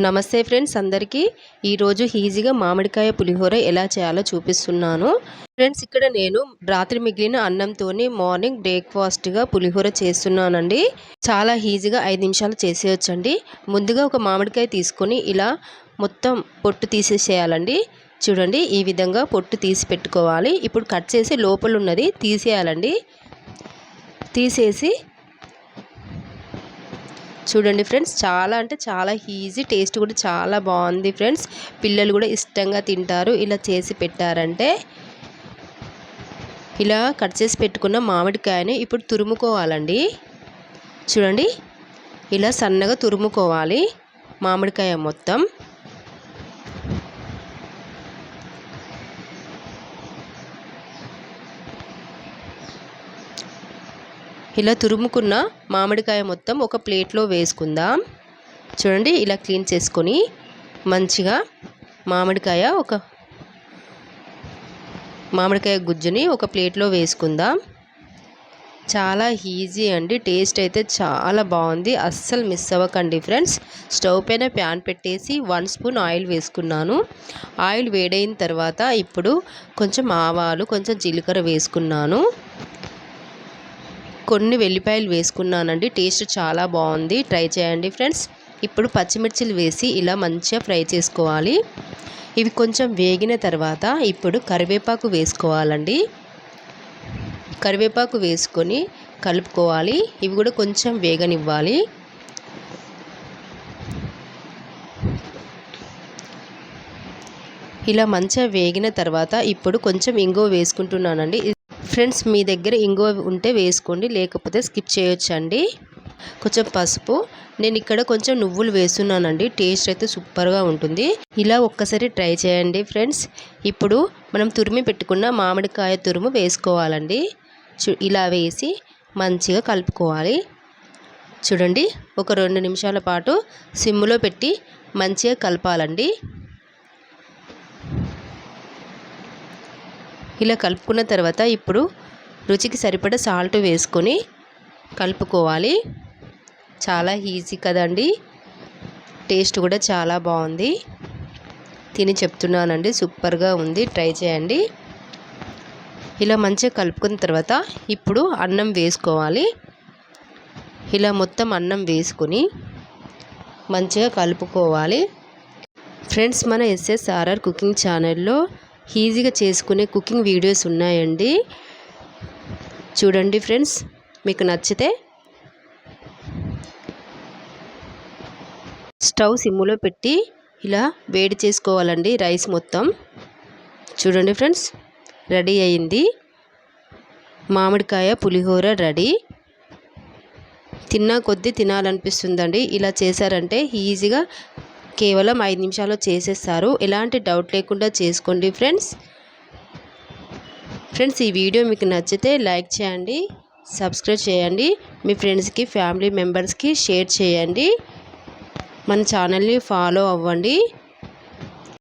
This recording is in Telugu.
నమస్తే ఫ్రెండ్స్ అందరికీ ఈరోజు ఈజీగా మామిడికాయ పులిహోర ఎలా చేయాలో చూపిస్తున్నాను ఫ్రెండ్స్. ఇక్కడ నేను రాత్రి మిగిలిన అన్నంతోని మార్నింగ్ బ్రేక్ఫాస్ట్గా పులిహోర చేస్తున్నానండి. చాలా ఈజీగా 5 నిమిషాలు చేసేయొచ్చండి. ముందుగా ఒక మామిడికాయ తీసుకొని ఇలా మొత్తం పొట్టు తీసేసేయాలండి. చూడండి, ఈ విధంగా పొట్టు తీసి పెట్టుకోవాలి. ఇప్పుడు కట్ చేసి లోపల ఉన్నది తీసేయాలండి. తీసేసి చూడండి ఫ్రెండ్స్, చాలా అంటే చాలా ఈజీ, టేస్ట్ కూడా చాలా బాగుంది ఫ్రెండ్స్. పిల్లలు కూడా ఇష్టంగా తింటారు ఇలా చేసి పెట్టారంటే. ఇలా కట్ చేసి పెట్టుకున్న మామిడికాయని ఇప్పుడు తురుముకోవాలండి. చూడండి, ఇలా సన్నగా తురుముకోవాలి మామిడికాయ మొత్తం. ఇలా తురుముకున్న మామిడికాయ మొత్తం ఒక ప్లేట్లో వేసుకుందాం. చూడండి, ఇలా క్లీన్ చేసుకొని మంచిగా మామిడికాయ గుజ్జుని ఒక ప్లేట్లో వేసుకుందాం. చాలా ఈజీ అండి, టేస్ట్ అయితే చాలా బాగుంది. అస్సలు మిస్ అవ్వకండి ఫ్రెండ్స్. స్టవ్ పైన ప్యాన్ పెట్టేసి 1 స్పూన్ ఆయిల్ వేసుకున్నాను. ఆయిల్ వేడైన తర్వాత ఇప్పుడు కొంచెం ఆవాలు, కొంచెం జీలకర్ర వేసుకున్నాను. కొన్ని వెల్లిపాయలు వేసుకున్నానండి. టేస్ట్ చాలా బాగుంది, ట్రై చేయండి ఫ్రెండ్స్. ఇప్పుడు పచ్చిమిర్చిలు వేసి ఇలా మంచిగా ఫ్రై చేసుకోవాలి. ఇవి కొంచెం వేగిన తర్వాత ఇప్పుడు కరివేపాకు వేసుకోవాలండి. కరివేపాకు వేసుకొని కలుపుకోవాలి. ఇవి కూడా కొంచెం వేగనివ్వాలి. ఇలా మంచిగా వేగిన తర్వాత ఇప్పుడు కొంచెం ఇంగువ వేసుకుంటున్నానండి. ఫ్రెండ్స్, మీ దగ్గర ఇంగువ ఉంటే వేసుకోండి, లేకపోతే స్కిప్ చేయొచ్చండి. కొంచెం పసుపు, నేను ఇక్కడ కొంచెం నువ్వులు వేస్తున్నానండి. టేస్ట్ అయితే సూపర్గా ఉంటుంది. ఇలా ఒక్కసారి ట్రై చేయండి ఫ్రెండ్స్. ఇప్పుడు మనం తురిమి పెట్టుకున్న మామిడికాయ తురుము వేసుకోవాలండి. ఇలా వేసి మంచిగా కలుపుకోవాలి. చూడండి, ఒక 2 నిమిషాల పాటు సిమ్లో పెట్టి మంచిగా కలపాలండి. ఇలా కలుపుకున్న తర్వాత ఇప్పుడు రుచికి సరిపడా సాల్ట్ వేసుకొని కలుపుకోవాలి. చాలా ఈజీ కదండి, టేస్ట్ కూడా చాలా బాగుంది. తిని చెప్తున్నానండి, సూపర్గా ఉంది, ట్రై చేయండి. ఇలా మంచిగా కలుపుకున్న తర్వాత ఇప్పుడు అన్నం వేసుకోవాలి. ఇలా మొత్తం అన్నం వేసుకొని మంచిగా కలుపుకోవాలి. ఫ్రెండ్స్, మన SSRR కుకింగ్ ఛానల్లో ఈజీగా చేసుకునే కుకింగ్ వీడియోస్ ఉన్నాయండి. చూడండి ఫ్రెండ్స్, మీకు నచ్చితే స్టవ్ సిమ్ములో పెట్టి ఇలా వేడి చేసుకోవాలండి రైస్ మొత్తం. చూడండి ఫ్రెండ్స్, రెడీ అయింది మామిడికాయ పులిహోర రెడీ. తిన్నా కొద్దీ తినాలనిపిస్తుందండి. ఇలా చేశారంటే ఈజీగా కేవలం 5 నిమిషాల్లో చేసేస్తారు. ఎలాంటి డౌట్ లేకుండా చేసుకోండి ఫ్రెండ్స్. ఈ వీడియో మీకు నచ్చితే లైక్ చేయండి, సబ్స్క్రైబ్ చేయండి, మీ ఫ్రెండ్స్కి, ఫ్యామిలీ మెంబర్స్కి షేర్ చేయండి. మన ఛానల్ని ఫాలో అవ్వండి.